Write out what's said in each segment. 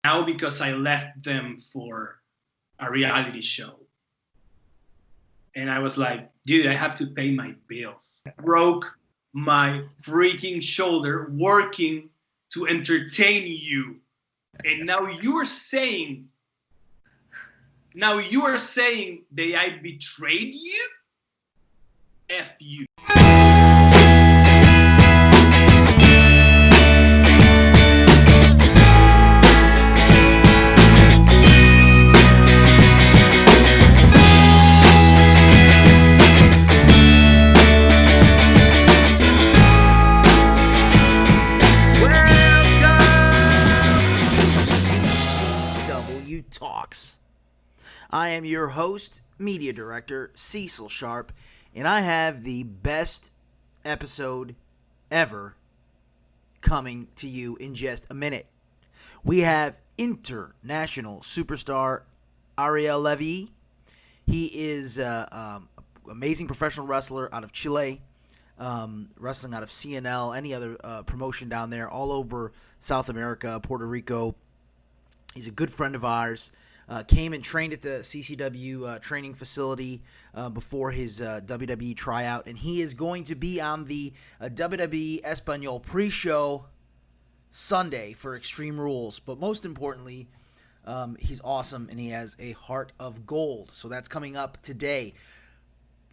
Now because I left them for a reality show. And I was like, dude, I have to pay my bills. I broke my freaking shoulder working to entertain you. And now you are saying that I betrayed you? F you. Talks. I am your host, Media Director Cecil Sharpe, and I have the best episode ever coming to you in just a minute. We have international superstar Ariel Levy. He is an amazing professional wrestler out of Chile, wrestling out of CNL, any other promotion down there, all over South America, Puerto Rico. He's a good friend of ours. Came and trained at the CCW Training Facility before his WWE tryout, and he is going to be on the WWE Espanol pre-show Sunday for Extreme Rules. But most importantly, he's awesome, and he has a heart of gold. So that's coming up today.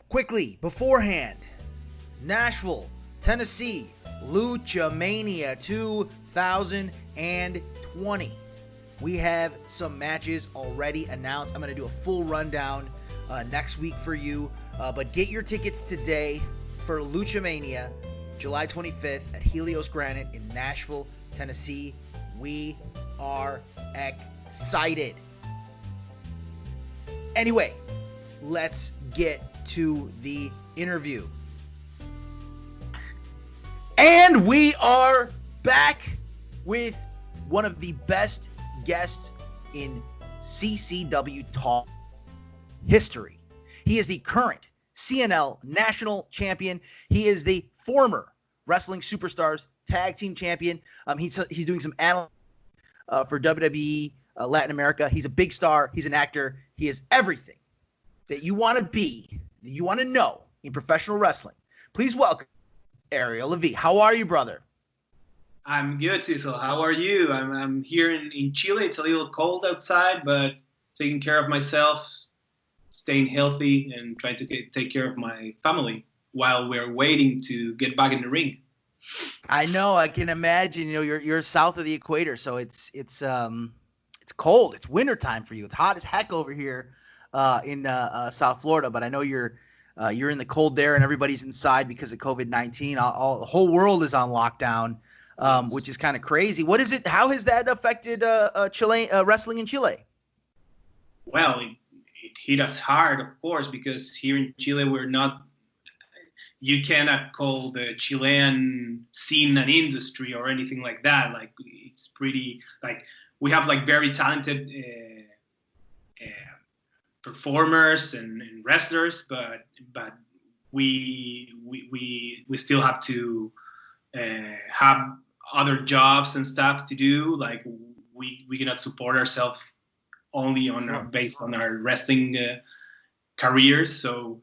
Quickly, beforehand, Nashville, Tennessee, Lucha Mania 2020. We have some matches already announced. I'm going to do a full rundown next week for you. But get your tickets today for Lucha Mania, July 25th at Helios Granite in Nashville, Tennessee. We are excited. Anyway, let's get to the interview. And we are back with one of the best guests in CCW Talk history. He is the current CNL National Champion. He is the former Wrestling Superstars Tag Team Champion. He's doing some analysis for WWE Latin America. He's a big star. He's an actor. He is everything that you want to be, that you want to know in professional wrestling. Please welcome Ariel Levy. How are you, brother? I'm good, Cecil. How are you? I'm here in Chile. It's a little cold outside, but taking care of myself, staying healthy, and trying to take care of my family while we're waiting to get back in the ring. I know. I can imagine. You know, you're south of the equator, so it's cold. It's wintertime for you. It's hot as heck over here in South Florida. But I know you're in the cold there, and everybody's inside because of COVID-19. The whole world is on lockdown. Which is kind of crazy. What is it? How has that affected Chilean wrestling in Chile? Well, it hit us hard, of course, because here in Chile you cannot call the Chilean scene an industry or anything like that. Like, it's pretty, like, we have like very talented performers and wrestlers, but we still have to have other jobs and stuff to do. Like, we cannot support ourselves only on based on our wrestling careers. So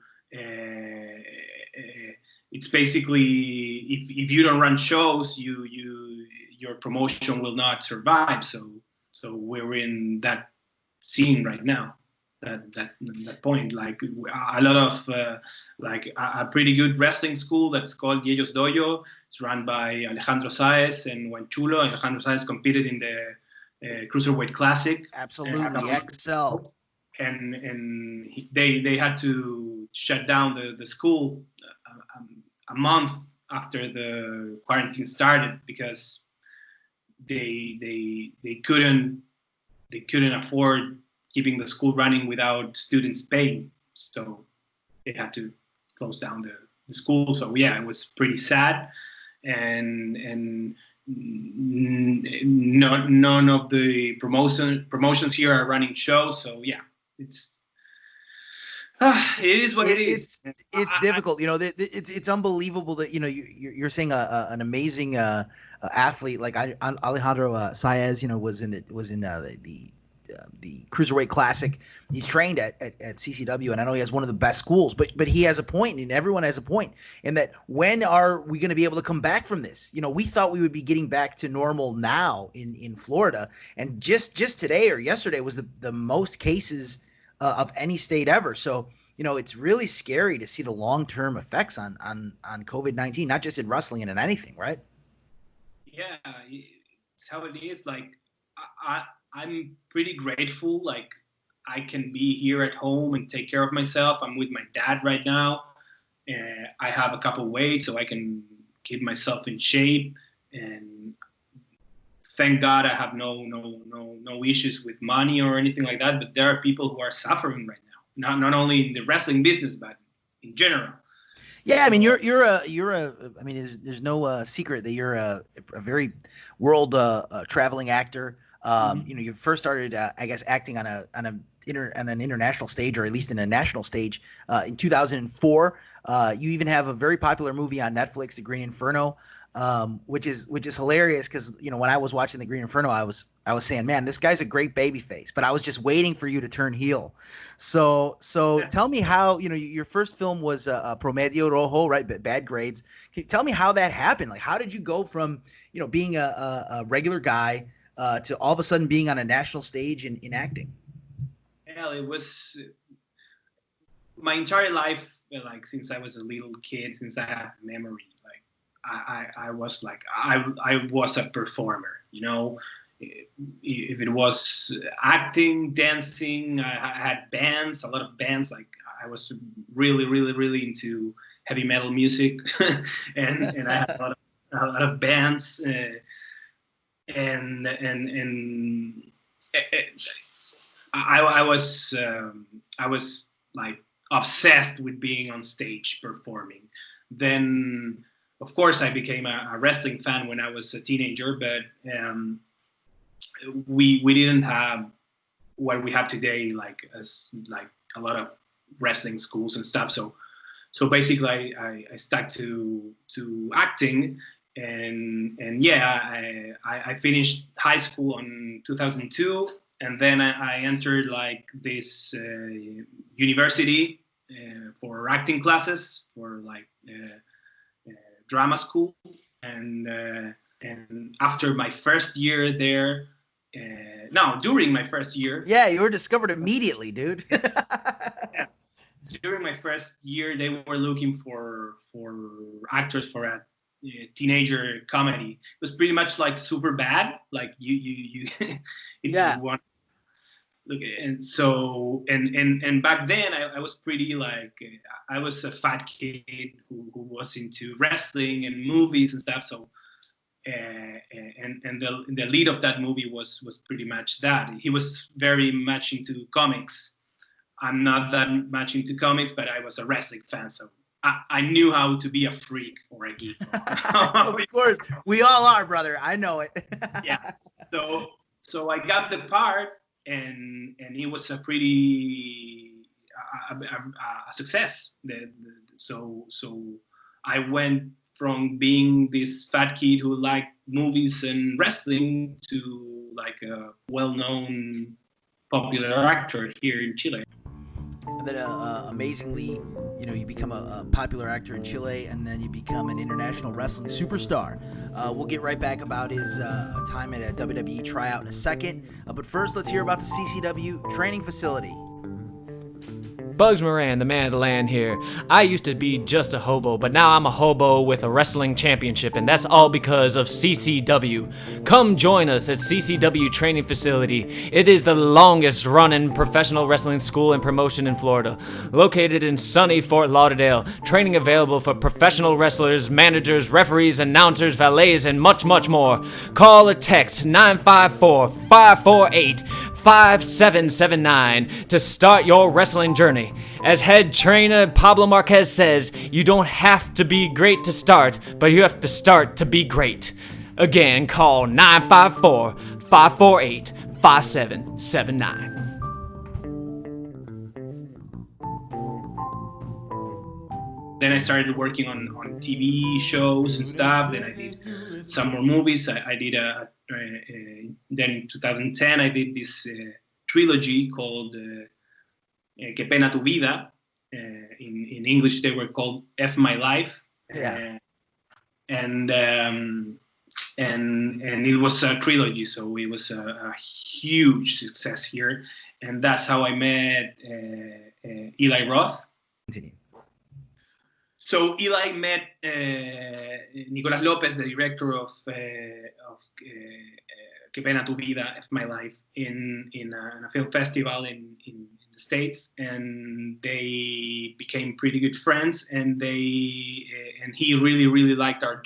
it's basically, if you don't run shows, your promotion will not survive. So we're in that scene right now. That point, like a lot of like a pretty good wrestling school that's called Yellos Dojo. It's run by Alejandro Saez and Juan Chulo. Alejandro Saez competed in the Cruiserweight Classic. Absolutely, Excel. And they had to shut down the school a month after the quarantine started because they couldn't afford keeping the school running without students paying. So they had to close down the school. So yeah, it was pretty sad. And none of the promotions here are running shows. So yeah, it's It is what it is. It's difficult. You know, it's unbelievable that, you know, you're saying an amazing athlete like Alejandro Saez, you know, was in the Cruiserweight Classic. He's trained at CCW, and I know he has one of the best schools, but he has a point, and everyone has a point, in that when are we going to be able to come back from this? You know, we thought we would be getting back to normal now in Florida, and just today or yesterday was the most cases of any state ever. So, you know, it's really scary to see the long-term effects on COVID-19, not just in wrestling and in anything, right? Yeah, it's how it is. Like, I'm pretty grateful. Like, I can be here at home and take care of myself. I'm with my dad right now. I have a couple weights, so I can keep myself in shape. And thank God I have no issues with money or anything like that. But there are people who are suffering right now, not only in the wrestling business, but in general. Yeah, I mean, you're a I mean, there's no secret that you're a very world traveling actor. You know, you first started, I guess, acting on an international stage, or at least in a national stage, in 2004. You even have a very popular movie on Netflix, The Green Inferno, which is hilarious because, you know, when I was watching The Green Inferno, I was saying, man, this guy's a great babyface, but I was just waiting for you to turn heel. So tell me how, you know, your first film was Promedio Rojo, right? Bad Grades. Can you tell me how that happened? Like, how did you go from, you know, being a regular guy to all of a sudden being on a national stage in acting? Well, it was my entire life, like since I was a little kid, since I had memory, like I was like, I was a performer, you know. If it was acting, dancing, I had bands, a lot of bands. Like, I was really, really, really into heavy metal music, and I had a lot of bands. And I was like obsessed with being on stage performing. Then, of course, I became a wrestling fan when I was a teenager, but we didn't have what we have today, like a lot of wrestling schools and stuff. So basically, I stuck to acting. And yeah, I finished high school in 2002, and then I entered like this university for acting classes, for like drama school, and after my first year there, during my first year, yeah, you were discovered immediately, dude. Yeah. During my first year, they were looking for actors for a teenager comedy. It was pretty much like Super Bad, like you if yeah. you want. Look, and so and back then I was pretty like, I was a fat kid who was into wrestling and movies and stuff. So and the lead of that movie was pretty much that. He was very much into comics. I'm not that much into comics, but I was a wrestling fan, so I knew how to be a freak or a geek. Of course, we all are, brother. I know it. Yeah. So I got the part, and it was a pretty a success. So I went from being this fat kid who liked movies and wrestling to like a well-known popular actor here in Chile. And then amazingly, you know, you become a popular actor in Chile, and then you become an international wrestling superstar. We'll get right back about his time at a WWE tryout in a second. But first, let's hear about the CCW Training Facility. Bugs Moran, the man of the land here. I used to be just a hobo, but now I'm a hobo with a wrestling championship, and that's all because of CCW. Come join us at CCW Training Facility. It is the longest running professional wrestling school and promotion in Florida. Located in sunny Fort Lauderdale, training available for professional wrestlers, managers, referees, announcers, valets, and much, much more. Call or text 954-548-5779 to start your wrestling journey. As head trainer Pablo Marquez says, you don't have to be great to start, but you have to start to be great. Again, call 954-548-5779. then I started working on TV shows and stuff. Then I did some more movies. I did then in 2010 I did this trilogy called Que Pena Tu Vida. In English they were called F My Life. Yeah. And it was a trilogy, so it was a huge success here, and that's how I met Eli Roth. Continue. So Eli met Nicolas Lopez, the director of Que Pena Tu Vida, F My Life, in a film festival in the States, and they became pretty good friends, and he really liked our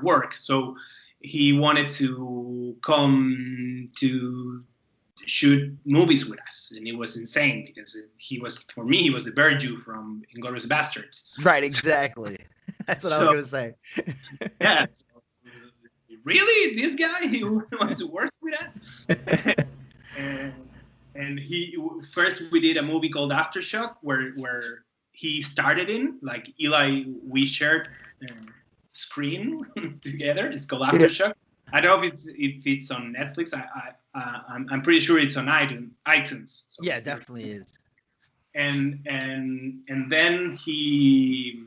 work, so he wanted to come to shoot movies with us, and it was insane because he was the Bear Jew from Inglourious Bastards. Right, exactly. That's what I was going to say. Yeah. So, really, this guy, he wants to work with us? and he first we did a movie called Aftershock, where he started in. Like Eli, we shared screen together. It's called Aftershock. I don't know if it's on Netflix. I'm pretty sure it's on iTunes. So. Yeah, it definitely is. And then he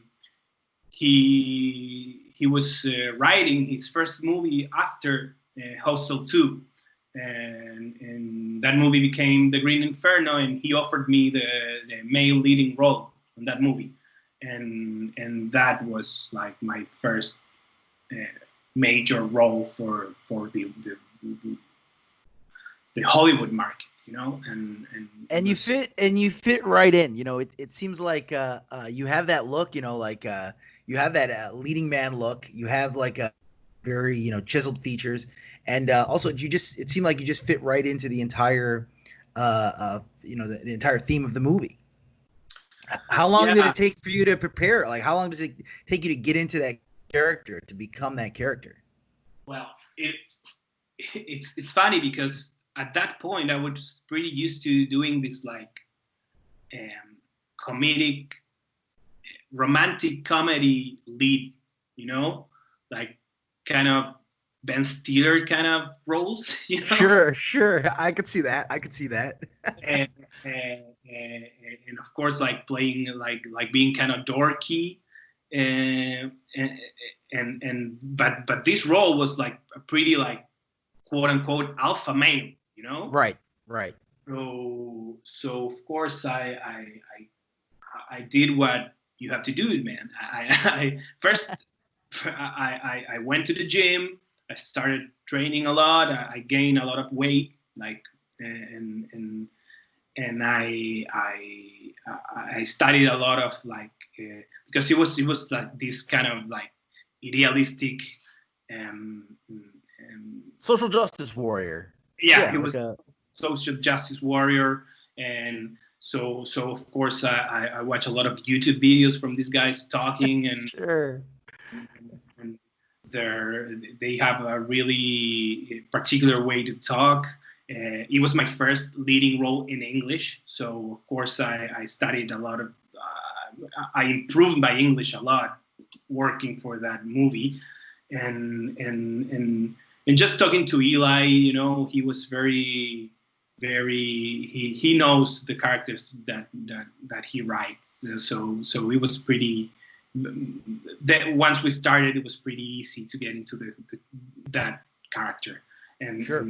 was writing his first movie after Hostel 2, and that movie became The Green Inferno, and he offered me the male leading role in that movie, and that was like my first major role for the Hollywood market, you know, and you fit right in. You know, it seems like you have that look, you know, like you have that leading man look. You have like a very, you know, chiseled features, and also it seemed like you just fit right into the entire you know, the entire theme of the movie. How long did it take for you to prepare? Like, how long does it take you to get into that character, to become that character? Well, it's funny because at that point I was pretty used to doing this like comedic, romantic comedy lead, you know, like kind of Ben Stiller kind of roles, you know. Sure, I could see that. and of course, like playing like being kind of dorky, but this role was like a pretty like quote unquote alpha male, you know. Right. So of course I did what you have to do, man. I went to the gym. I started training a lot. I gained a lot of weight, like, and I studied a lot of like because it was like this kind of like idealistic social justice warrior. Yeah, he was a social justice warrior, and so of course I watch a lot of YouTube videos from these guys talking, and sure. And they have a really particular way to talk. It was my first leading role in English, so of course I studied a lot of. I improved my English a lot working for that movie, and just talking to Eli, you know, he was very he knows the characters that he writes, so it was pretty. That once we started, it was pretty easy to get into that character and sure.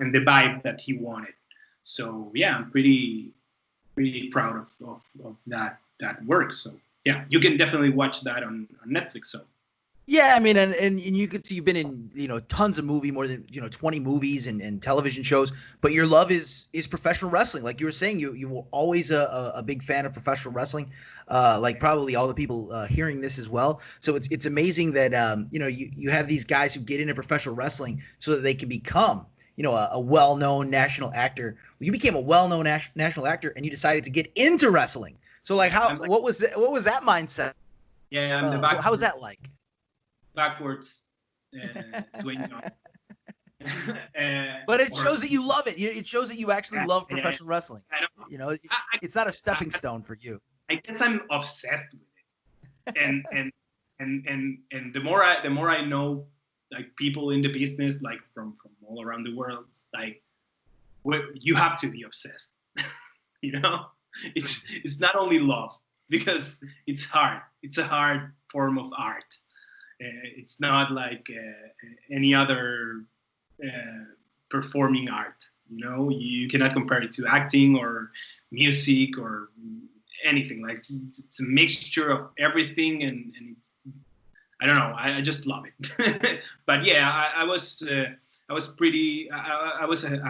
and the vibe that he wanted. So yeah, I'm pretty proud of that work. So yeah, you can definitely watch that on Netflix. So yeah, I mean, and you can see you've been in, you know, tons of movies, more than, you know, 20 movies and television shows, but your love is professional wrestling. Like you were saying, you were always a big fan of professional wrestling, like probably all the people hearing this as well. So it's amazing that you know, you have these guys who get into professional wrestling so that they can become, you know, a well-known national actor. You became a well-known national actor, and you decided to get into wrestling. So like, what was that mindset? Yeah, how was that like? Backwards, Dwayne but it shows that you love it. It shows that you actually love professional wrestling. I don't know. You know, it's not a stepping stone for you. I guess I'm obsessed with it. and the more I know, like, people in the business, like from all around the world, like, you have to be obsessed. You know, it's not only love, because it's hard. It's a hard form of art. It's not like any other performing art. You know, you cannot compare it to acting or music or anything. Like, it's a mixture of everything, and it's, I don't know. I just love it. But yeah, I was a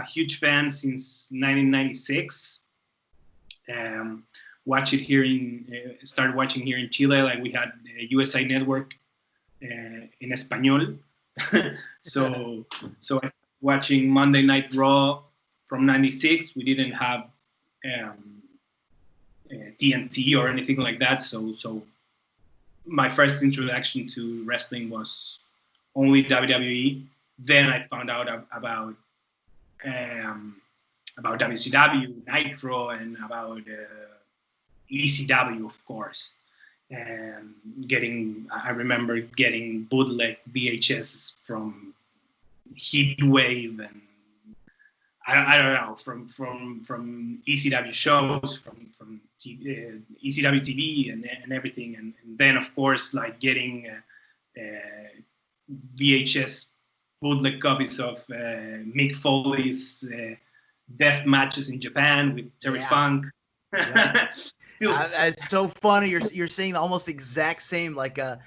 huge fan since 1996. Started watching here in Chile. Like, we had the USA Network in Espanol. so I started watching Monday Night Raw from '96. We didn't have TNT or anything like that. So my first introduction to wrestling was only WWE. Then I found out about WCW, Nitro, and about ECW, of course. And I remember getting bootleg VHS from Heatwave, and I don't know, from ECW shows, from TV, ECW TV, and everything, and then, of course, like, getting VHS bootleg copies of Mick Foley's death matches in Japan with Terry Funk. Yeah. It's so funny. You're saying almost the exact same. Like, I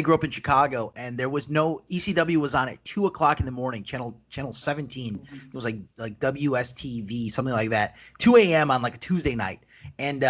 grew up in Chicago, and there was no ECW was on at 2:00 in the morning, channel 17. It was like WSTV, something like that. 2 a.m. on like a Tuesday night, and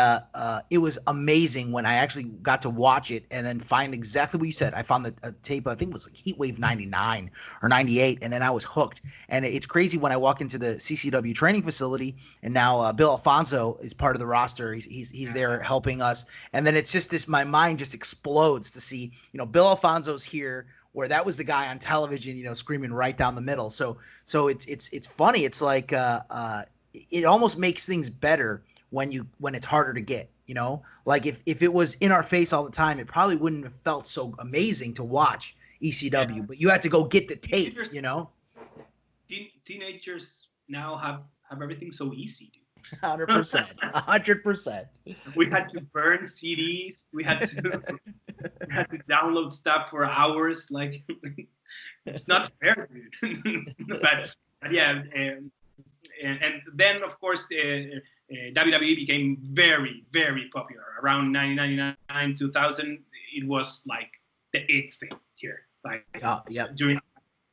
it was amazing when I actually got to watch it and then find exactly what you said. I found the tape. I think it was like Heatwave '99 or '98, and then I was hooked. And it's crazy when I walk into the CCW training facility, and now Bill Alfonso is part of the roster. He's there helping us, and then it's just this. My mind just explodes to see, Bill Alfonso's here, where that was the guy on television, screaming right down the middle. So it's funny. It's like it almost makes things better when it's harder to get, like if it was in our face all the time, it probably wouldn't have felt so amazing to watch ECW, but you had to go get the tape, Teenagers now have everything so easy, dude. 100%. 100%. We had to burn CDs. We had to download stuff for hours. Like, it's not fair, dude. but yeah, and then, of course, WWE became very, very popular around 1999, 2000. It was like the it thing here. Like, during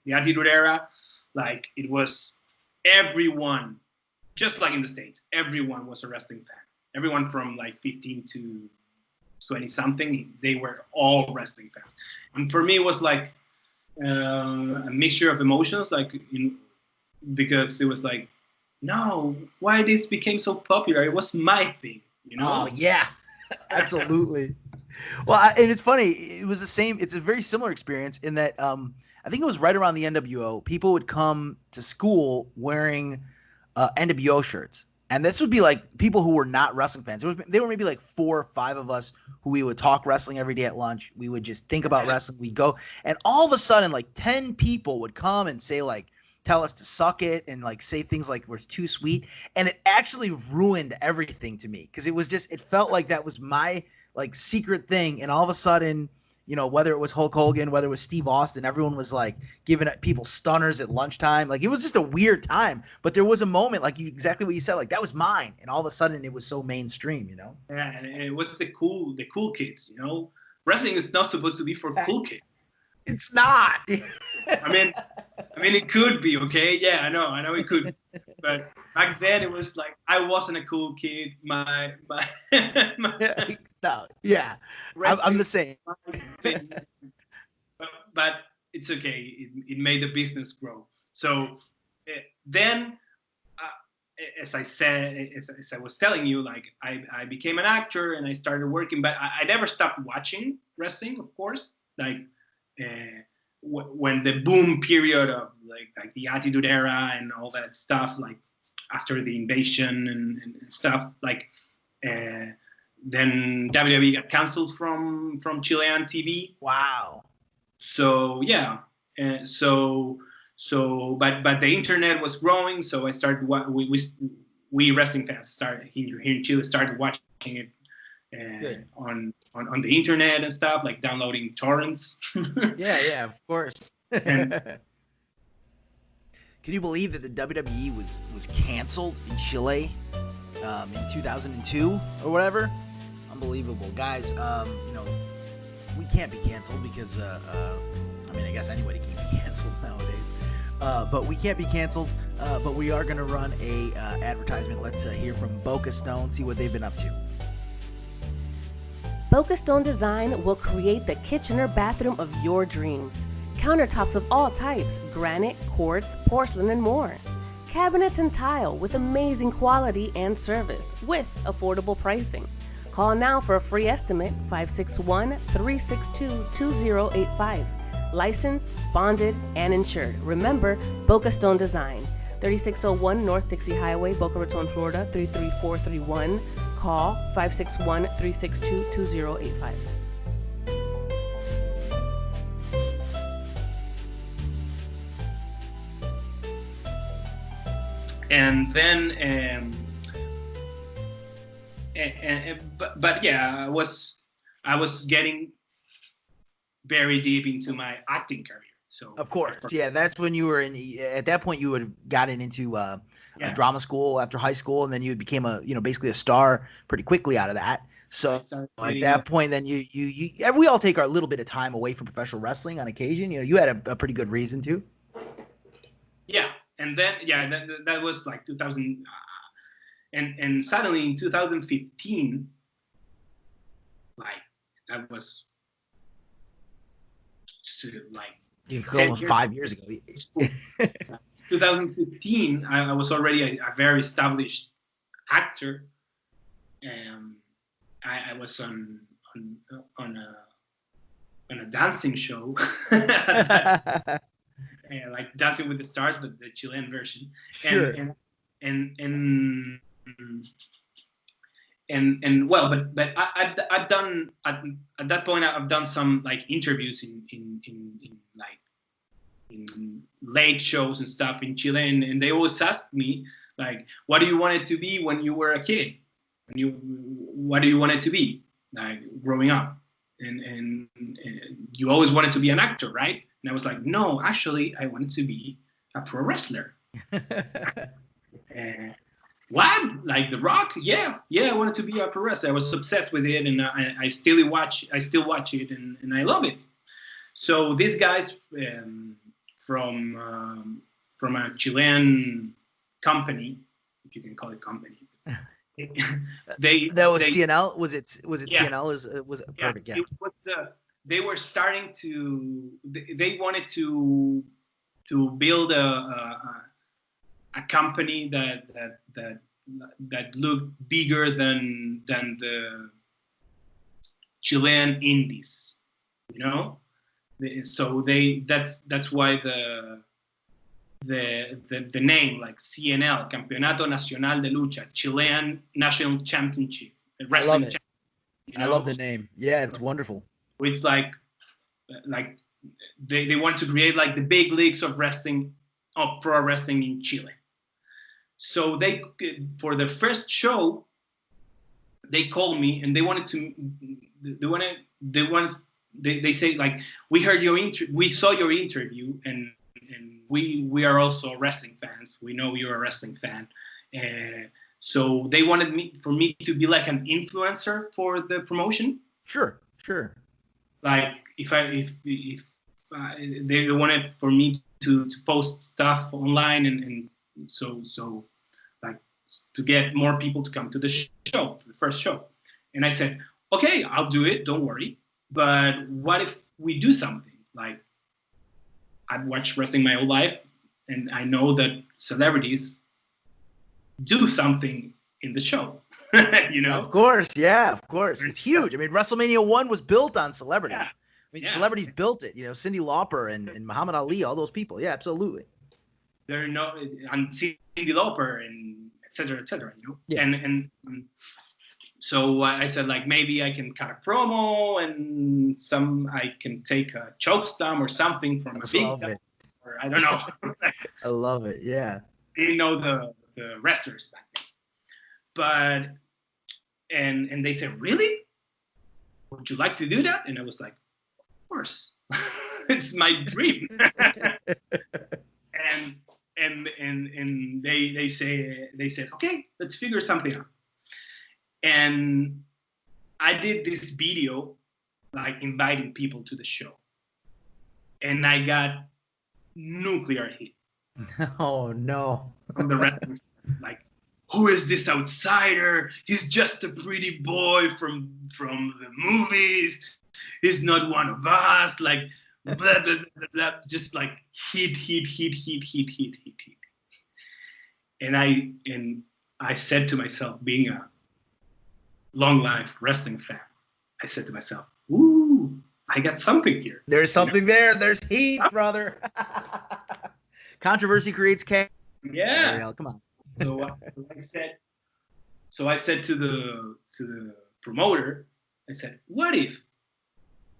the Attitude Era, like, it was everyone. Just like in the States, everyone was a wrestling fan. Everyone from like 15 to 20 something, they were all wrestling fans. And for me, it was like a mixture of emotions, like, because it was like, no, why this became so popular? It was my thing, Oh yeah, absolutely. Well, and it's funny. It was the same. It's a very similar experience in that I think it was right around the NWO. People would come to school wearing NWO shirts, and this would be like people who were not wrestling fans. They were maybe like 4 or 5 of us who we would talk wrestling every day at lunch. We would just think about wrestling. We'd go, and all of a sudden, like 10 people would come and say, like, tell us to suck it, and like say things like we're too sweet, and it actually ruined everything to me, because it felt like that was my like secret thing, and all of a sudden, whether it was Hulk Hogan, whether it was Steve Austin, everyone was like giving people stunners at lunchtime. Like, it was just a weird time. But there was a moment, like exactly what you said, like that was mine. And all of a sudden it was so mainstream, Yeah, and it was the cool kids, Wrestling is not supposed to be for cool kids. It's not. I mean, it could be, okay? Yeah, I know it could. But back then it was like, I wasn't a cool kid. My no, yeah, I'm the same. But it's okay. It made the business grow. So then, as I said, as I was telling you, like, I became an actor and I started working, but I never stopped watching wrestling, of course. Like, when the boom period of like the Attitude Era and all that stuff, like after the invasion and stuff, like then WWE got canceled from Chilean TV. Wow. So yeah, but the internet was growing, so I started. We wrestling fans started here in Chile started watching it on the internet and stuff, like downloading torrents. Yeah, of course. And, can you believe that the WWE was canceled in Chile in 2002 or whatever? Unbelievable, guys. We can't be canceled because I guess anybody can be canceled nowadays. But we can't be canceled. But we are gonna run a advertisement. Let's hear from Boca Stone, see what they've been up to. Boca Stone Design will create the kitchen or bathroom of your dreams. Countertops of all types, granite, quartz, porcelain, and more. Cabinets and tile with amazing quality and service with affordable pricing. Call now for a free estimate, 561-362-2085. Licensed, bonded, and insured. Remember, Boca Stone Design, 3601 North Dixie Highway, Boca Raton, Florida, 33431. Call 561-362-2085. And then, but yeah, I was getting very deep into my acting career. So of course, yeah, that's when you were at that point you had gotten into a drama school after high school, and then you became basically a star pretty quickly out of that. So at that point, then we all take our little bit of time away from professional wrestling on occasion. You had a pretty good reason to. Yeah, and then that was like 2000, and suddenly in 2015, like that was like almost 5 years ago. 2015, I was already a very established actor, and I was on a dancing show, like Dancing with the Stars, but the Chilean version. Sure. And well, but I've done at that point I've done some like interviews in late shows and stuff in Chile, and they always ask me like, what do you want it to be when you were a kid? What do you want it to be like growing up? And you always wanted to be an actor, right? And I was like, no, actually, I wanted to be a pro wrestler. What? Like The Rock? Yeah, I wanted to be a pro wrestler. I was obsessed with it, and I still watch it, and I love it. So these guys from a Chilean company, if you can call it company, that was CNL. Was it CNL? Was it perfect? Yeah. It was they were starting to. They wanted to build a company that looked bigger than the Chilean indies, So that's why the name, like CNL, Campeonato Nacional de Lucha, Chilean National Championship, Wrestling. I love the name. Yeah, it's wonderful. It's like they want to create like the big leagues of wrestling, of pro wrestling in Chile. So they, for the first show, they called me and they say like, we heard we saw your interview, and we are also wrestling fans. We know you're a wrestling fan. So they wanted for me to be like an influencer for the promotion. Sure. Like if they wanted for me to post stuff online and so like to get more people to come to the show, the first show. And I said, okay, I'll do it. Don't worry. But what if we do something? Like, I've watched wrestling my whole life, and I know that celebrities do something in the show. Of course, yeah, of course. It's huge. I mean, WrestleMania 1 was built on celebrities. Yeah. I mean, celebrities built it. Cyndi Lauper and Muhammad Ali, all those people. Yeah, absolutely. And Cyndi Lauper and et cetera, et cetera. Yeah. And So I said, like, maybe I can cut a promo and I can take a choke slam or something from a big guy, or I don't know. I love it. Yeah. I didn't know the wrestlers back then. But, and they said, really? Would you like to do that? And I was like, of course. It's my dream. and they said, okay, let's figure something out. And I did this video, like inviting people to the show. And I got nuclear hit. Oh, no. From the wrestlers. Like, who is this outsider? He's just a pretty boy from the movies. He's not one of us. Like, blah, blah, blah, blah. Just like hit. And I said to myself, being a long life wrestling fan, I said to myself, ooh, I got something here. There's something there. There's heat, brother. Controversy creates chaos. Yeah. Ariel, come on. So I said to the promoter, I said, what if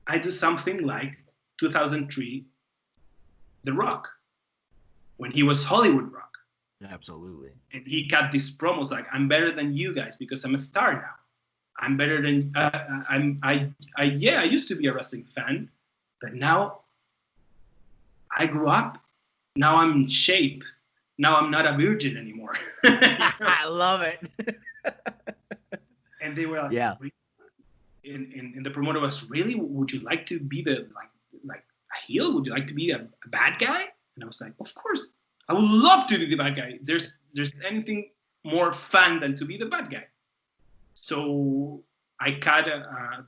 I do something like 2003, The Rock, when he was Hollywood Rock. Absolutely. And he cut these promos like, I'm better than you guys because I'm a star now. I'm better than I used to be a wrestling fan, but now I grew up. Now I'm in shape. Now I'm not a virgin anymore. I love it. And they were like, yeah. And the promoter was, really? Would you like to be the like a heel? Would you like to be a bad guy? And I was like, of course. I would love to be the bad guy. There's anything more fun than to be the bad guy. So I cut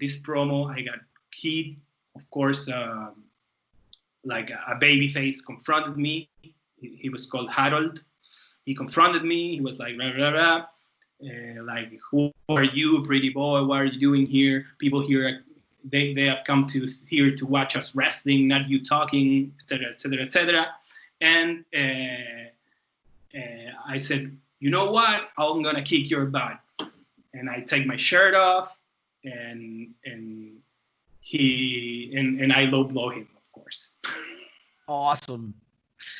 this promo. I got hit. Of course, like a babyface confronted me. He was called Harold. He confronted me. He was like, rah, rah, rah. Like, who are you, pretty boy? What are you doing here? People here, they have come here to watch us wrestling, not you talking, etc., etc., etc. And I said, you know what? I'm gonna kick your butt. And I take my shirt off, and I low blow him, of course. Awesome.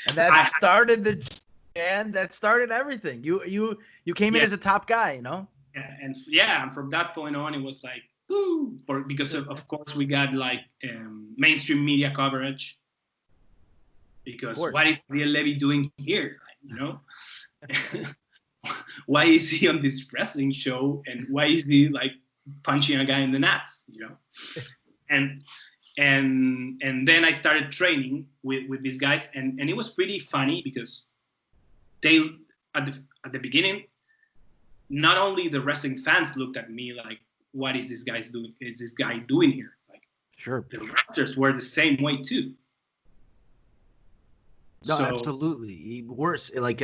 And that started that started everything. You came in as a top guy, you know? And from that point on, it was like, woo, because of course we got like mainstream media coverage. Because what is Ariel Levy doing here? Like, you know? Why is he on this wrestling show, and why is he like punching a guy in the nuts? You know? And then I started training with these guys, and it was pretty funny because they at the beginning, not only the wrestling fans looked at me like, what is this guy doing? Is this guy doing here? Like, sure, the wrestlers were the same way too. No, absolutely. Worse, like,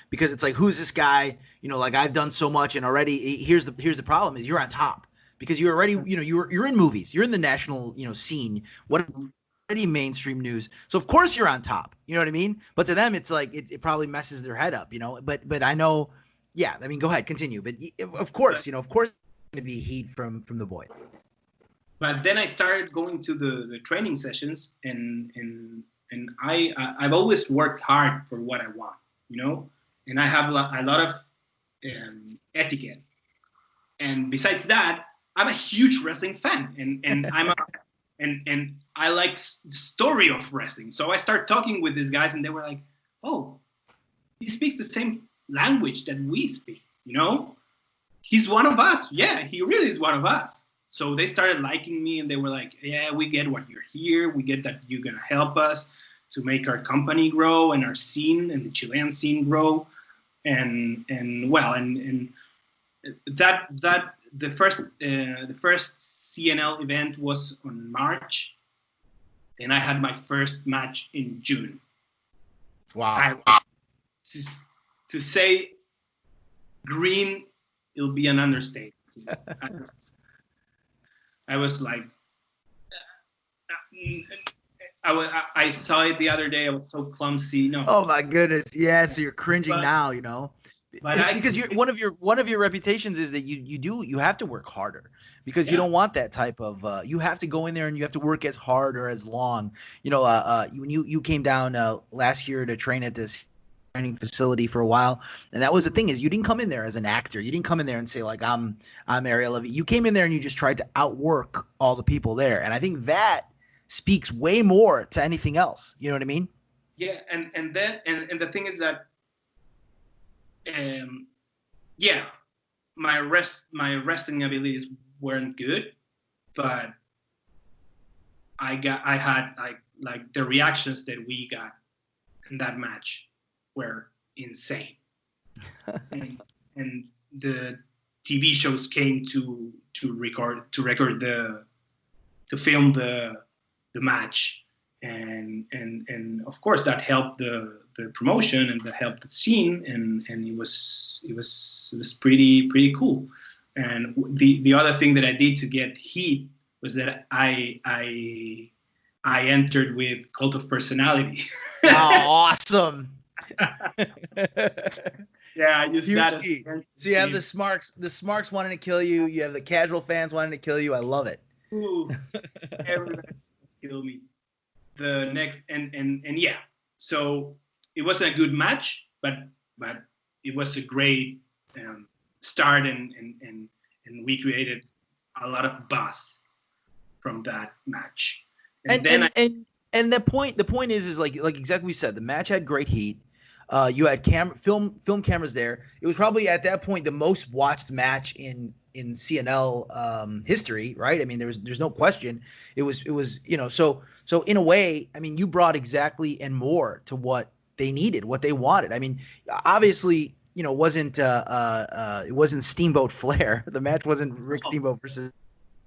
because it's like, who's this guy? You know, like, I've done so much, and already here's the problem is you're on top because you're already, you know, you're in movies, you're in the national, you know, scene. What already mainstream news, so of course you're on top. You know what I mean? But to them, it's like it probably messes their head up. You know, but I know, yeah. I mean, go ahead, continue. But of course, you know, going to be heat from the boy. But then I started going to the training sessions, and I've always worked hard for what I want, you know, and I have a lot of etiquette. And besides that, I'm a huge wrestling fan, and and I like the story of wrestling. So I start talking with these guys, and they were like, "Oh, he speaks the same language that we speak, you know? He's one of us. Yeah, he really is one of us." So they started liking me, and they were like, "Yeah, we get what you're here. We get that you're gonna help us to make our company grow and our scene and the Chilean scene grow." And that the first CNL event was on March, and I had my first match in June. Wow. To say green, it'll be an understatement. I was like, I saw it the other day. I was so clumsy. No. Oh my goodness. Yeah. So you're cringing now, you know. But because one of your reputations is that you have to work harder, because you Yeah. don't want that type of you have to go in there and you have to work as hard or as long. When you came down last year to train at this training facility for a while, and that was the thing, is you didn't come in there as an actor. You didn't come in there and say like I'm Ariel Levy. You came in there and you just tried to outwork all the people there, and I think that speaks way more to anything else. You know what I mean? Yeah, and the thing is that my wrestling abilities weren't good, but I had like the reactions that we got in that match were insane. and the TV shows came to film the match, and of course that helped the promotion and that helped the scene, and it was pretty cool. And the other thing that I did to get heat was that I entered with Cult of Personality. Oh, awesome. Yeah, I used that. So you have the smarks wanting to kill you. You have the casual fans wanting to kill you. I love it. Ooh, everybody wants to kill me. The next and yeah. So it wasn't a good match, but it was a great start, and we created a lot of buzz from that match. And the point is like exactly what we said. The match had great heat. You had film cameras there. It was probably at that point the most watched match in CNL history, right? I mean, there's no question. It was so in a way, I mean, you brought exactly and more to what they needed, what they wanted. I mean, obviously, it wasn't Steamboat Flair. The match wasn't Rick Steamboat versus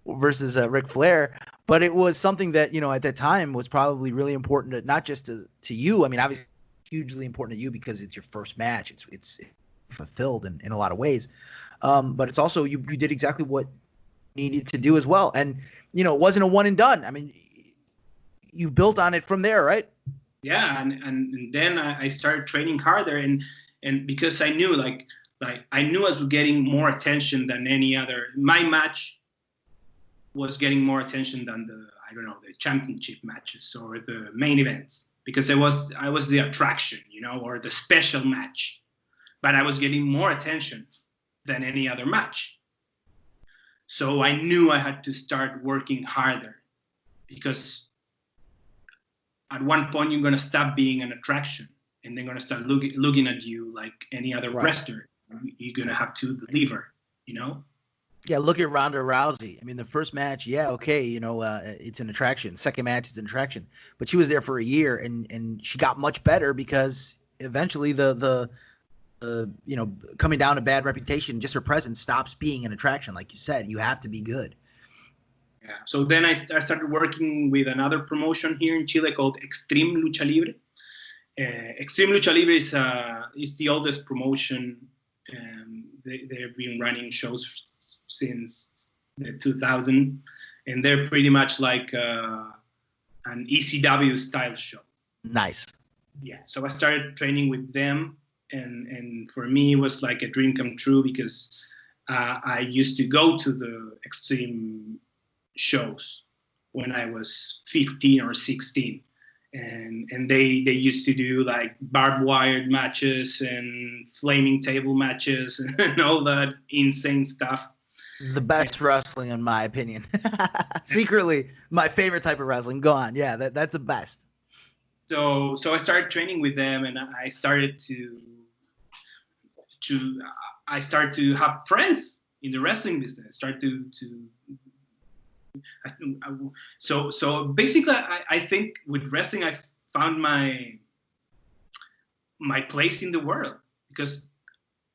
Ric Flair, but it was something that at that time was probably really important to, not just to you. I mean, obviously hugely important to you because it's your first match. It's fulfilled in a lot of ways, but it's also you did exactly what you needed to do as well, and it wasn't a one and done. I mean, you built on it from there, right? Yeah, and then I started training harder, and because I knew like I knew I was getting more attention than any other. My match was getting more attention than the championship matches or the main events, because I was the attraction, or the special match, but I was getting more attention than any other match. So I knew I had to start working harder, because at one point you're going to stop being an attraction, and they're going to start looking at you like any other wrestler. You're going to have to deliver, Yeah, look at Ronda Rousey. I mean, the first match, it's an attraction. Second match is an attraction, but she was there for a year, and she got much better because eventually the coming down a bad reputation, just her presence stops being an attraction. Like you said, you have to be good. Yeah. So then I started working with another promotion here in Chile called Extreme Lucha Libre. Extreme Lucha Libre is the oldest promotion. They've been running shows since the 2000, and they're pretty much like an ECW style show. Nice. Yeah. So I started training with them, and for me it was like a dream come true, because I used to go to the Extreme shows when I was 15 or 16, and they used to do like barbed wire matches and flaming table matches and all that insane stuff. The best wrestling, in my opinion. Secretly, my favorite type of wrestling. Go on. Yeah, that's the best. So I started training with them, and I started to have friends in the wrestling business. So basically, I think with wrestling, I found my place in the world, because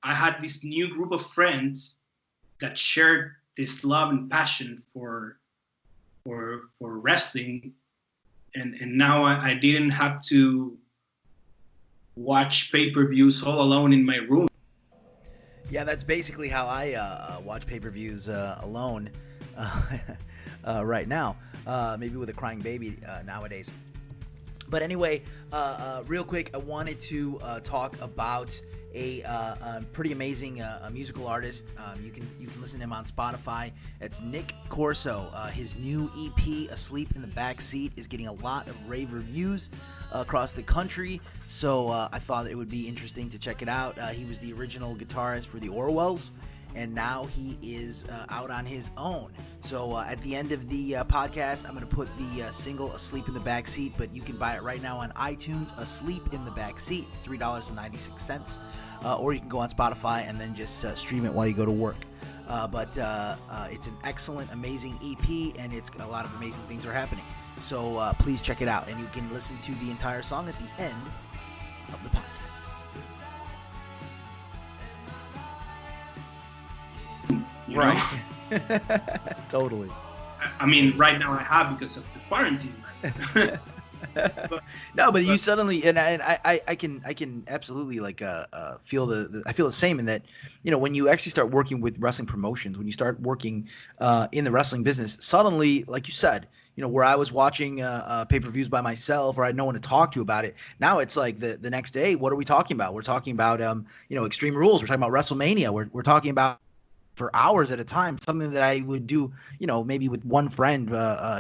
I had this new group of friends that shared this love and passion for wrestling, and now I didn't have to watch pay-per-views all alone in my room. Yeah, that's basically how I watch pay-per-views alone right now, maybe with a crying baby nowadays. But anyway, real quick, I wanted to talk about a pretty amazing musical artist. You can listen to him on Spotify. It's Nick Corso. His new EP, Asleep in the Backseat, is getting a lot of rave reviews across the country, so I thought it would be interesting to check it out. He was the original guitarist for the Orwells, and now he is out on his own. So at the end of the podcast, I'm going to put the single Asleep in the Backseat, but you can buy it right now on iTunes, Asleep in the Backseat. It's $3.96, or you can go on Spotify and then just stream it while you go to work. But it's an excellent, amazing EP, and it's a lot of amazing things are happening. So please check it out, and you can listen to the entire song at the end of the podcast. Right. Totally. I mean, right now I have because of the quarantine. Right? But you suddenly, and I can absolutely like feel I feel the same in that, you know, when you actually start working with wrestling promotions, when you start working in the wrestling business, suddenly, like you said, you know, where I was watching pay-per-views by myself, or I had no one to talk to about it. Now it's like the next day, what are we talking about? We're talking about you know, Extreme Rules. We're talking about WrestleMania. We're talking about for hours at a time, something that I would do, you know, maybe with one friend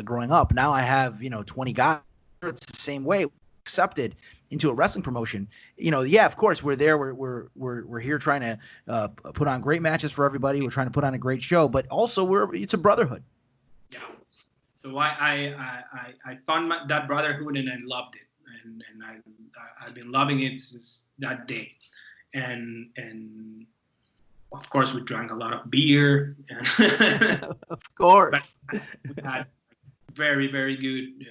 growing up. Now I have, you know, 20 guys. It's the same way, accepted into a wrestling promotion. You know, yeah, of course we're there. We're here trying to put on great matches for everybody. We're trying to put on a great show, but also it's a brotherhood. Yeah. So I found that brotherhood, and I loved it, and I've been loving it since that day, and of course we drank a lot of beer, and of course, but we had very, very good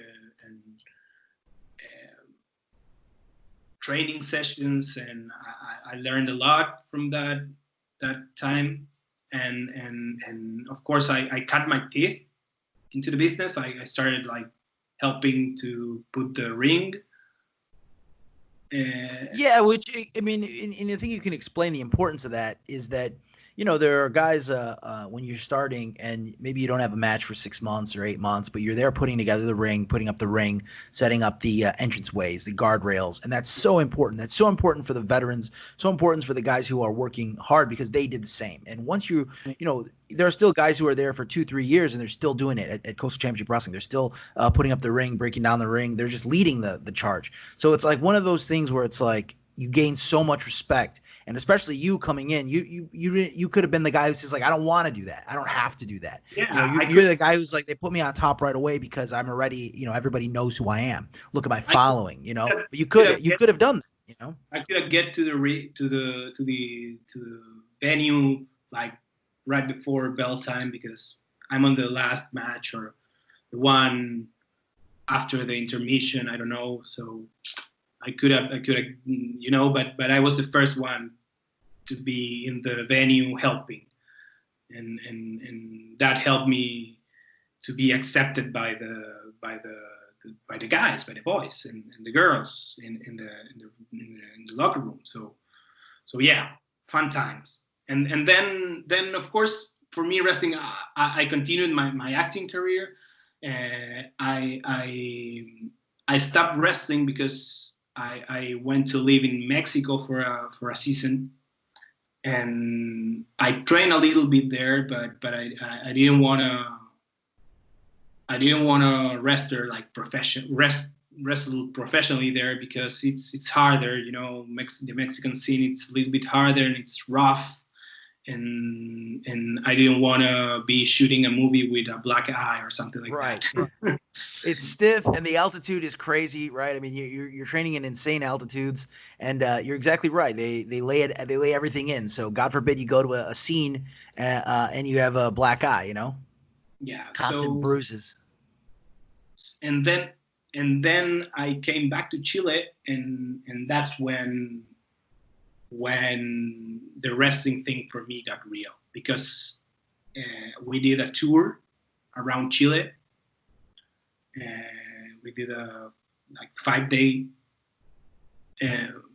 training sessions, and I learned a lot from that time, and of course I cut my teeth into the business. I started like helping to put the ring. Yeah, which I mean, and I think you can explain the importance of that is that, you know, there are guys when you're starting and maybe you don't have a match for 6 months or 8 months, but you're there putting together the ring, putting up the ring, setting up the entranceways, the guardrails. And that's so important. That's so important for the veterans, so important for the guys who are working hard because they did the same. And once you know, there are still guys who are there for 2-3 years and they're still doing it at Coastal Championship Wrestling. They're still putting up the ring, breaking down the ring. They're just leading the charge. So it's like one of those things where it's like you gain so much respect. And especially you coming in, you could have been the guy who says like, I don't want to do that. I don't have to do that. Yeah, you know, you're the guy who's like, they put me on top right away because I'm already, you know, everybody knows who I am. Look at my following, you know. But you could have done that, you know. I could have get to the venue like right before bell time because I'm on the last match or the one after the intermission. I don't know. So I could have, you know, but I was the first one to be in the venue helping, and that helped me to be accepted by the guys, by the boys and the girls in the locker room. So yeah, fun times. And then of course for me wrestling, I continued my acting career. I stopped wrestling because I went to live in Mexico for a season, and I trained a little bit there, but I didn't want to wrestle professionally there because it's harder, you know. The Mexican scene, it's a little bit harder and it's rough, and I didn't want to be shooting a movie with a black eye or something like that. Right. It's stiff and the altitude is crazy, right? I mean, you're training in insane altitudes, and you're exactly right. They lay everything in. So God forbid you go to a scene and you have a black eye, you know? Yeah. Constant bruises. And then I came back to Chile, and that's when the wrestling thing for me got real, because we did a tour around Chile. We did a 5-day,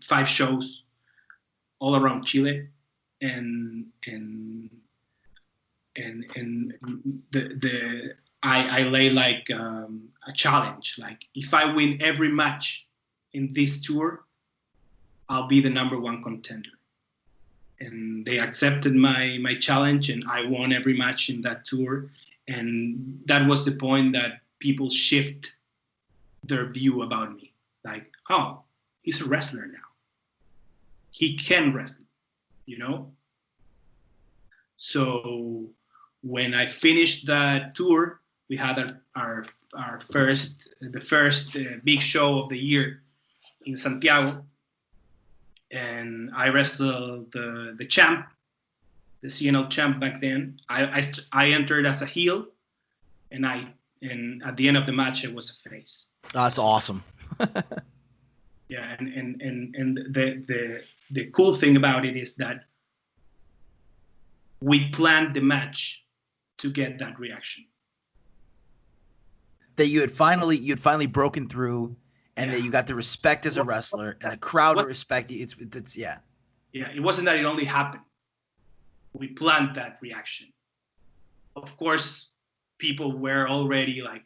5 shows all around Chile, and I lay like a challenge, like if I win every match in this tour, I'll be the #1 contender. and they accepted my challenge, and I won every match in that tour. And that was the point that people shift their view about me. Like, oh, he's a wrestler now. He can wrestle, you know? So when I finished that tour, we had our first big show of the year in Santiago, and I wrestled the champ, the CNL champ back then. I entered as a heel, and at the end of the match I was a face. That's awesome. Yeah, and the cool thing about it is that we planned the match to get that reaction. That you had finally broken through, and that you got the respect as a wrestler, and the crowd would respect you. It's yeah. Yeah, it wasn't that it only happened. We planned that reaction. Of course, people were already like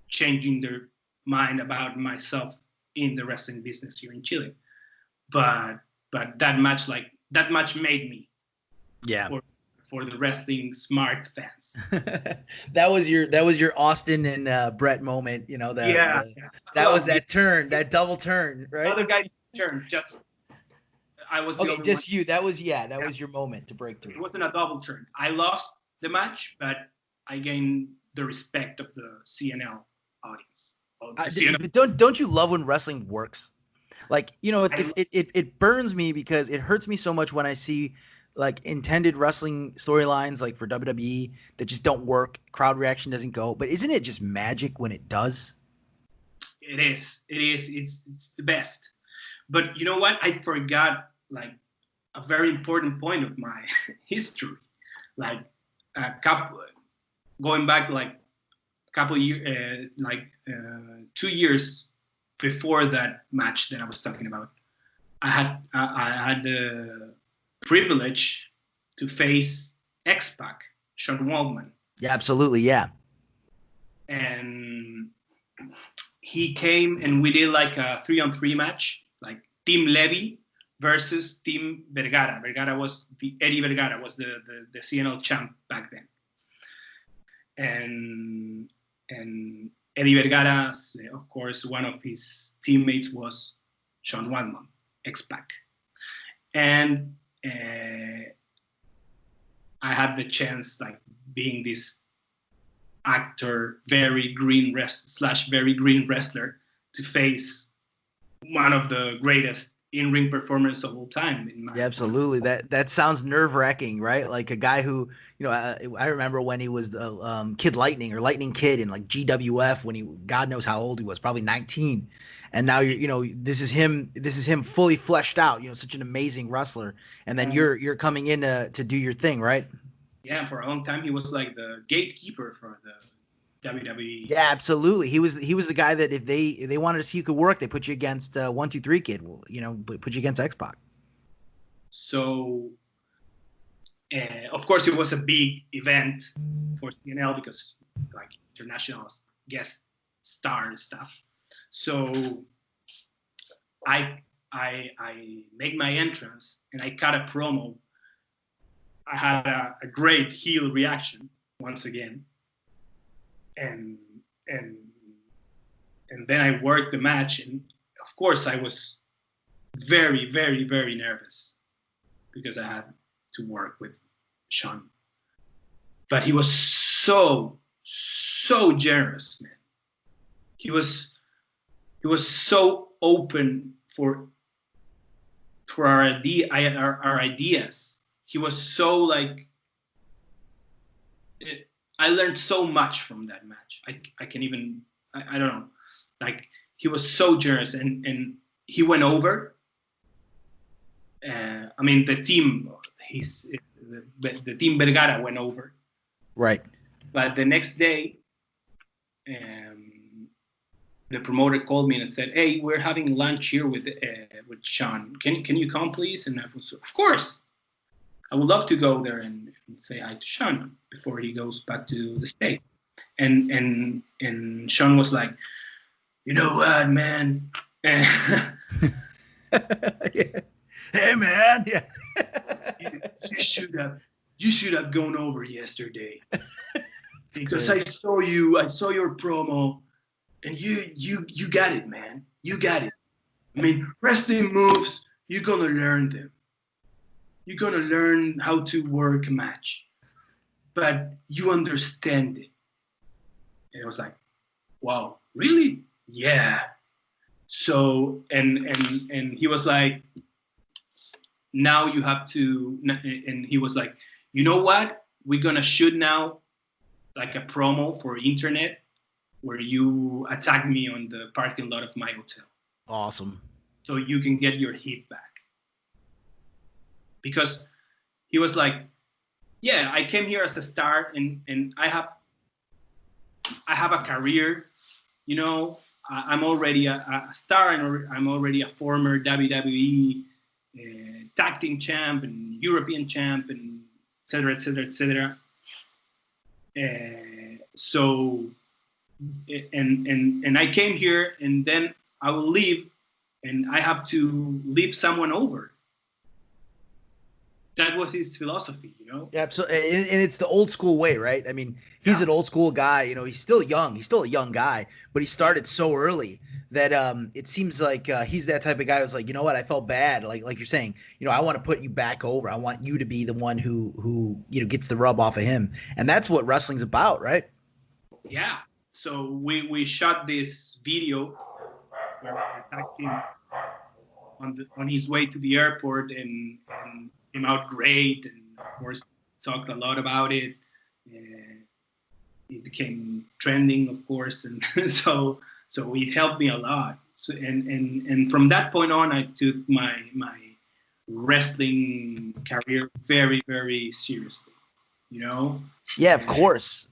changing their mind about myself in the wrestling business here in Chile, but that match made me. Yeah. For the wrestling smart fans. that was your Austin and Brett moment, you know. That was that turn, that double turn, right? Other guy turned. I was okay. Just one. You. That was was your moment to break through. It wasn't a double turn. I lost the match, but I gained the respect of the CNL audience. Don't you love when wrestling works? Like, you know, it burns me because it hurts me so much when I see like intended wrestling storylines like for WWE that just don't work. Crowd reaction doesn't go. But isn't it just magic when it does? It is. It's the best. But you know what? I forgot like a very important point of my history. Like going back like a couple of years, 2 years before that match that I was talking about, I had the privilege to face X-Pac, Sean Waldman. Yeah, absolutely, yeah. And he came and we did like a 3-on-3 match, like Team Levy versus Team Vergara. Eddie Vergara was the CNL champ back then. And Eddie Vergara, of course, one of his teammates was Sean Waldman, X-Pac. And I had the chance, like being this actor, very green wrestler, to face one of the greatest in-ring performers of all time. Yeah, absolutely. That sounds nerve-wracking, right? Like a guy who, you know, I remember when he was the Kid Lightning or Lightning Kid in like GWF when he, God knows how old he was, probably 19. And now this is him fully fleshed out, you know, such an amazing wrestler. And then you're coming in to do your thing, right? Yeah, for a long time he was like the gatekeeper for the WWE. Yeah, absolutely. He was the guy that if they wanted to see you could work, they put you against 1, 2, 3 Kid, you know, put you against X-Pac. So, of course, it was a big event for CNL because like international guest star and stuff. So I make my entrance and I cut a promo. I had a great heel reaction once again, and then I worked the match, and of course I was very, very, very nervous because I had to work with Sean. But he was so generous, man. He was so open for our ideas. He was so like, I learned so much from that match. I can even, I don't know, like he was so generous and he went over. I mean, the team Vergara went over. Right. But the next day, the promoter called me and said, "Hey, we're having lunch here with Sean. Can you come, please?" And I was, of course, I would love to go there and say hi to Sean before he goes back to the States. And Sean was like, "You know what, man?" Yeah. Hey, man. Yeah. you should have gone over yesterday because I saw your promo, and you got it, man. You got it. I mean, wrestling moves, you're gonna learn them. You're gonna learn how to work a match, but you understand it. And I was like, wow, really? Yeah. So and he was like, now you have to, and he was like, you know what? We're gonna shoot now like a promo for internet where you attack me on the parking lot of my hotel. Awesome. So you can get your heat back. Because he was like, yeah, I came here as a star, and I have a career, you know. I'm already a star, and I'm already a former WWE tag team champ and European champ, and et cetera, et cetera, et cetera. So, and I came here, and then I will leave, and I have to leave someone over. That was his philosophy, you know? Yeah, absolutely. And it's the old school way, right? I mean, he's an old school guy. You know, he's still young. He's still a young guy, but he started so early that it seems like he's that type of guy who's like, you know what, I felt bad. Like you're saying, you know, I want to put you back over. I want you to be the one who you know, gets the rub off of him. And that's what wrestling's about, right? Yeah. So we shot this video where I attacked him on his way to the airport, and came out great, and of course talked a lot about it. It became trending, of course, and so it helped me a lot. So and from that point on, I took my wrestling career very, very seriously. You know? Yeah, of course.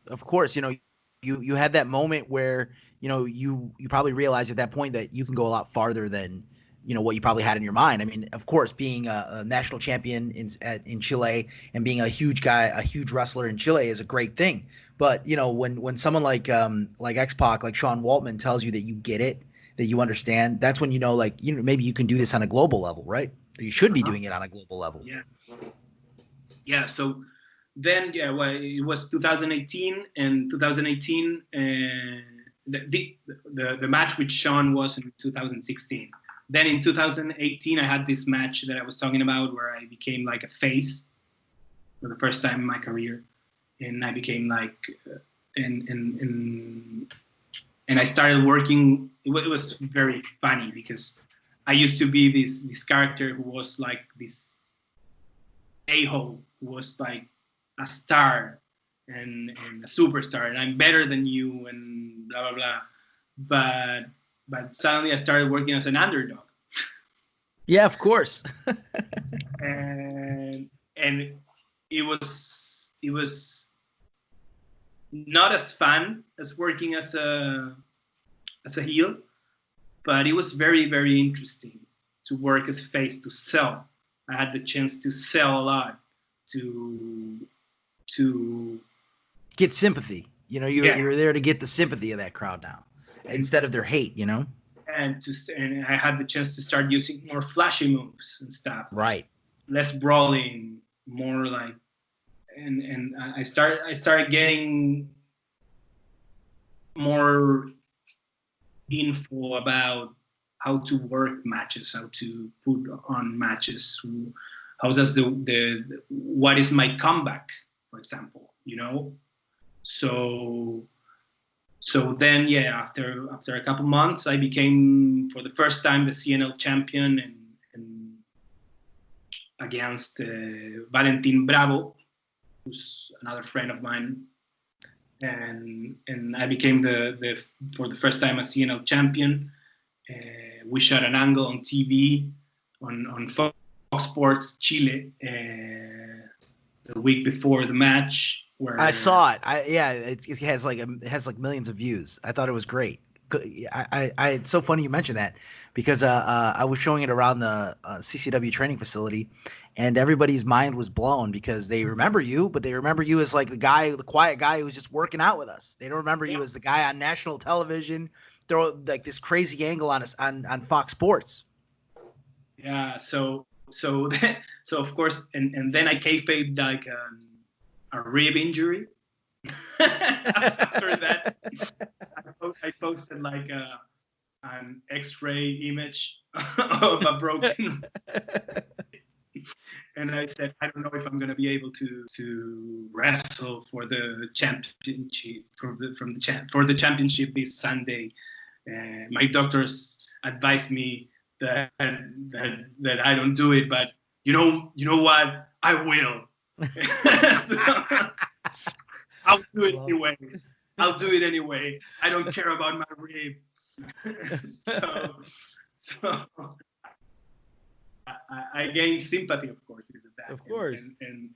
You know, you had that moment where, you know, you probably realized at that point that you can go a lot farther than, you know, what you probably had in your mind. I mean, of course, being a national champion in Chile and being a huge guy, a huge wrestler in Chile is a great thing. But, you know, when someone like X-Pac, like Sean Waltman tells you that you get it, that you understand, that's when you know, like, you know, maybe you can do this on a global level, right? Or you should be doing it on a global level. Yeah. Yeah. So then, well, it was 2018, and 2018, the match with Sean was in 2016. Then in 2018, I had this match that I was talking about where I became like a face for the first time in my career. And I became like, and I started working. It was very funny because I used to be this character who was like this a-hole, who was like a star and a superstar, and I'm better than you, and blah, blah, blah. But suddenly I started working as an underdog. Yeah, of course. and it was not as fun as working as a heel, but it was very, very interesting to work as a face, to sell. I had the chance to sell a lot, to get sympathy. You know, you're there to get the sympathy of that crowd now, instead of their hate, you know? And I had the chance to start using more flashy moves and stuff. Right. Less brawling, more like, and I started getting more info about how to work matches, how to put on matches, how does what is my comeback, for example, you know? So then, yeah, after a couple months, I became, for the first time, the CNL champion, and against Valentin Bravo, who's another friend of mine, and I became for the first time a CNL champion. We shot an angle on TV on Fox Sports Chile the week before the match. Where I saw it. It has like millions of views. I thought it was great. It's so funny you mentioned that because I was showing it around the CCW Training Facility, and everybody's mind was blown because they remember you, but they remember you as like the quiet guy who was just working out with us. They don't remember you as the guy on national television, throw like this crazy angle on us on Fox Sports. Yeah. So so of course, and then I kayfabed like a rib injury. After that, I posted like an X-ray image of a broken. And I said, I don't know if I'm going to be able to wrestle for the championship for the championship this Sunday. My doctors advised me that I don't do it, but you know what? I will. So, I'll do it anyway. I'll do it anyway. I don't care about my rib. so I gained sympathy, of course, with that. Of course. And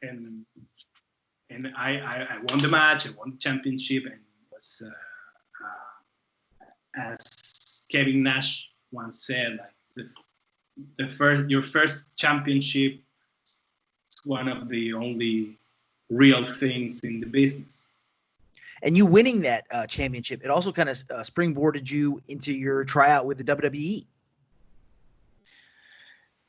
I won the match. I won the championship, and was as Kevin Nash once said, like your first championship is one of the only real things in the business. And you winning that championship, it also kind of springboarded you into your tryout with the WWE.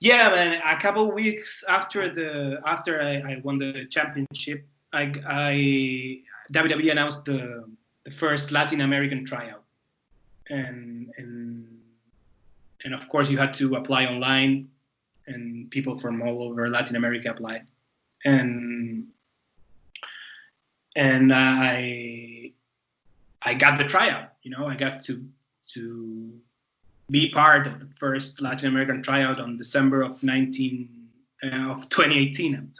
Yeah, man. A couple of weeks after I won the championship, WWE announced the first Latin American tryout, and of course you had to apply online, and people from all over Latin America applied, and I got the tryout. I got to be part of the first Latin American tryout on December of 2018. 2018.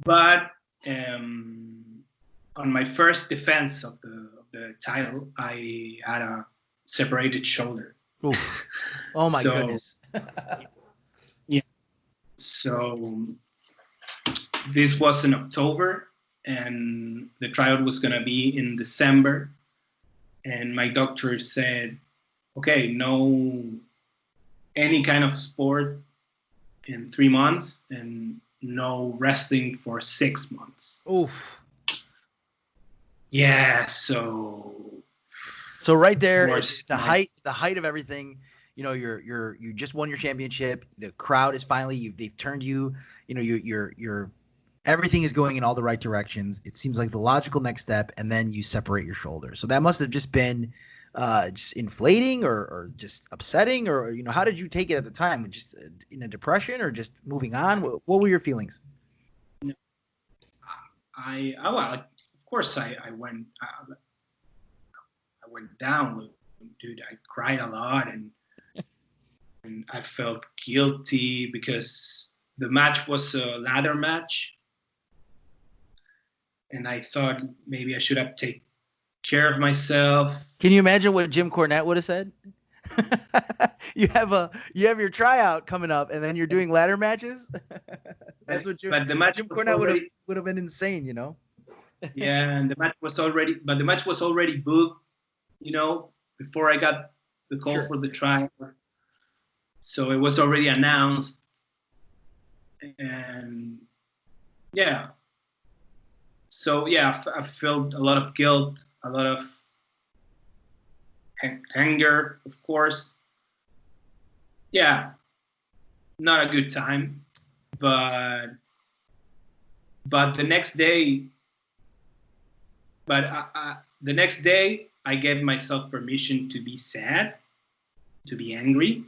But on my first defense of the title, I had a separated shoulder. Oof. Oh my goodness. Yeah. So this was in October, and the tryout was going to be in December. And my doctor said, okay, no any kind of sport in 3 months and no resting for 6 months. Oof. Yeah, so right there, it's the height of everything. You just won your championship. The crowd is finally they've turned you. You're everything is going in all the right directions. It seems like the logical next step, and then you separate your shoulder. So that must have just been just inflating or just upsetting, or how did you take it at the time? Just in a depression or just moving on? What were your feelings? Of course I went down, dude. I cried a lot, and I felt guilty because the match was a ladder match. And I thought maybe I should have taken care of myself. Can you imagine what Jim Cornette would have said? you have your tryout coming up, and then you're doing ladder matches. That's what Jim Cornette would have been insane, Yeah, and the match was already booked, before I got the call for the tryout. So it was already announced, and yeah. So yeah, I felt a lot of guilt, a lot of anger, of course. Yeah, not a good time, but the next day, I gave myself permission to be sad, to be angry.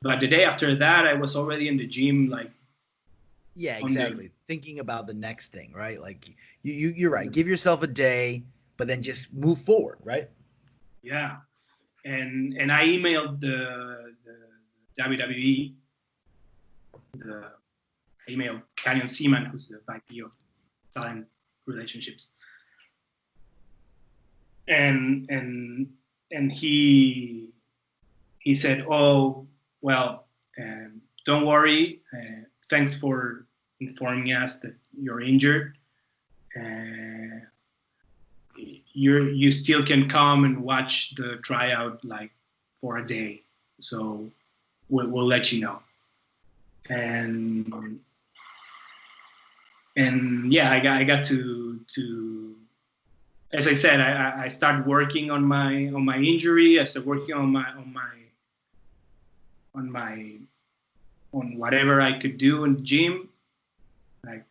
But the day after that, I was already in the gym, like. Yeah, exactly. Thinking about the next thing, right? Like you're right. Give yourself a day, but then just move forward, right? Yeah, and I emailed the WWE. I emailed Canyon Seaman, who's the VP of Talent Relationships, and he said, "Oh, well, don't worry. Thanks for informing us that you're injured. You still can come and watch the tryout like for a day. So we'll let you know." And yeah, I got to as I said, I started working on my injury. I started working on on whatever I could do in the gym, like,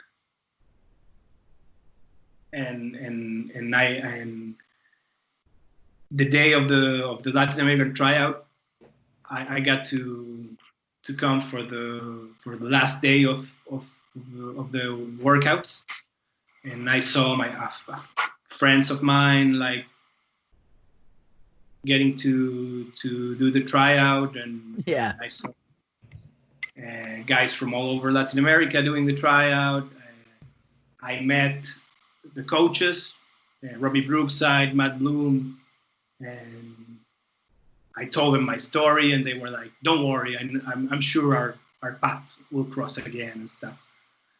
and the day of the Latin American tryout, I got to come for the last day of the workouts, and I saw my friends of mine like getting to do the tryout, and yeah, I saw guys from all over Latin America doing the tryout. I met the coaches, Robbie Brookside, Matt Bloom, and I told them my story, and they were like, "Don't worry, I'm sure our path will cross again and stuff."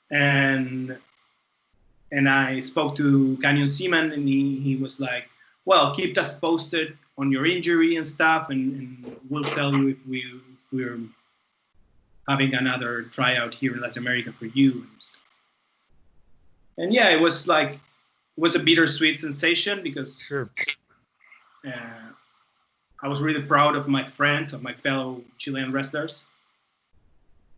And I spoke to Canyon Seaman, and he was like, "Well, keep us posted on your injury and stuff, and we'll tell you if we're having another tryout here in Latin America for you." And stuff. And yeah, it was a bittersweet sensation because sure. I was really proud of my friends, of my fellow Chilean wrestlers.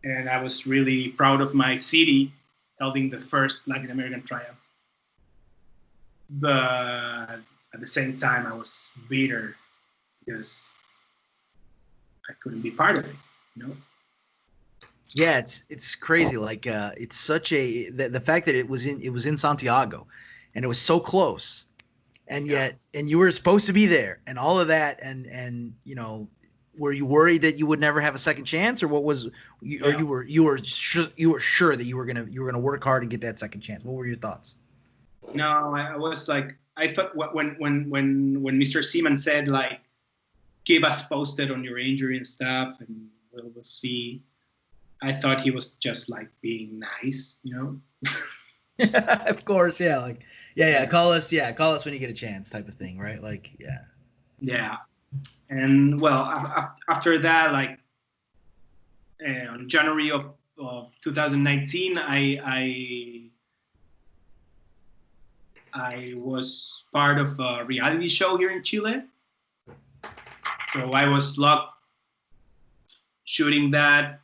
And I was really proud of my city holding the first Latin American tryout. But at the same time, I was bitter because I couldn't be part of it, you know? Yeah, it's crazy. Like it's such the fact that it was in Santiago, and it was so close. And yet, and you were supposed to be there, and all of that, and you know, were you worried that you would never have a second chance, or what was, or you were sure that you were gonna work hard and get that second chance? What were your thoughts? No, I was like, I thought when Mr. Seaman said like, keep us posted on your injury and stuff, and we'll see. I thought he was just like being nice, you know. Of course, yeah, like. Yeah, call us when you get a chance, type of thing, right? Like, yeah. Yeah, and well, after that, like, on January of 2019, I was part of a reality show here in Chile. So I was locked shooting that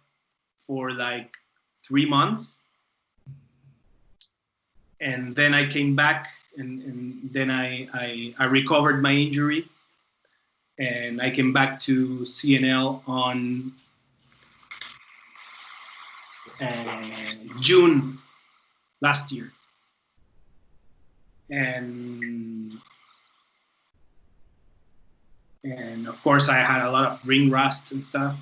for like 3 months. And then I came back, and then I recovered my injury, and I came back to CNL on June last year, and of course I had a lot of ring rust and stuff.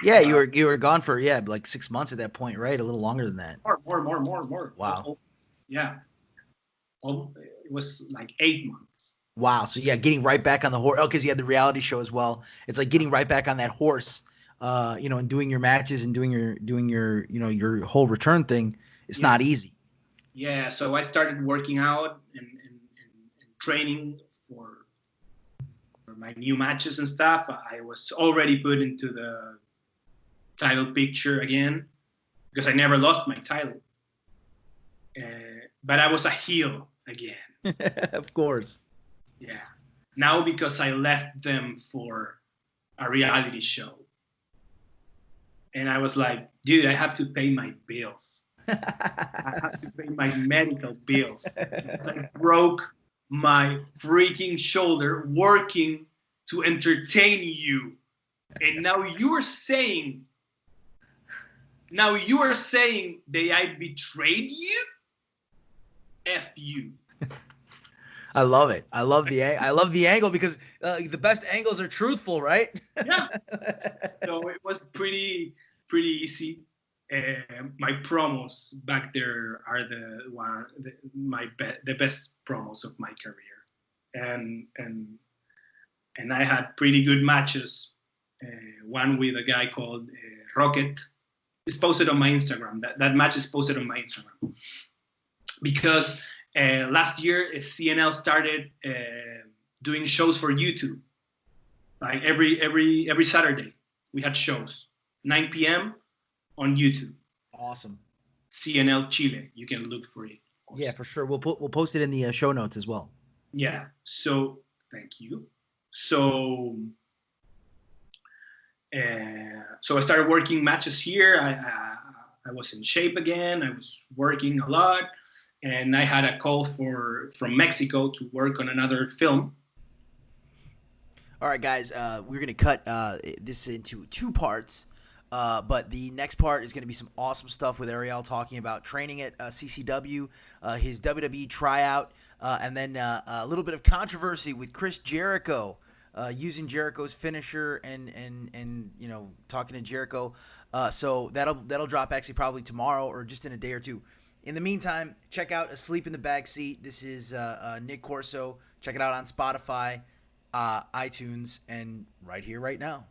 Yeah, you were gone for like 6 months at that point, right? A little longer than that. More. Wow. Yeah. It was like 8 months. Wow. So yeah, getting right back on the horse. Oh, because you had the reality show as well. It's like getting right back on that horse, you know, and doing your matches and doing your you know, your whole return thing. It's not easy. Yeah. So I started working out and training for my new matches and stuff. I was already put into the title picture again because I never lost my title. But I was a heel again. Of course. Yeah. Now because I left them for a reality show. And I was like, dude, I have to pay my bills. I have to pay my medical bills. I broke my freaking shoulder working to entertain you. And now you are saying that I betrayed you? F you. I love it. I love the angle because the best angles are truthful, right? Yeah. So it was pretty easy. My promos back there are the best promos of my career, and I had pretty good matches. One with a guy called Rocket. It's posted on my Instagram. That match is posted on my Instagram. Because last year CNL started doing shows for YouTube. Like every Saturday we had shows, 9 p.m. on YouTube. Awesome. CNL Chile. You can look for it. Also. Yeah, for sure. We'll post it in the show notes as well. Yeah. So thank you. So So I started working matches here. I was in shape again. I was working a lot, and I had a call from Mexico to work on another film. All right, guys, we're going to cut this into 2 parts, but the next part is going to be some awesome stuff with Ariel talking about training at CCW, his WWE tryout, and then a little bit of controversy with Chris Jericho, using Jericho's finisher and you know, talking to Jericho. So that'll drop actually probably tomorrow or just in a day or two. In the meantime, check out Asleep in the Backseat. This is Nick Corso. Check it out on Spotify, iTunes, and right here, right now.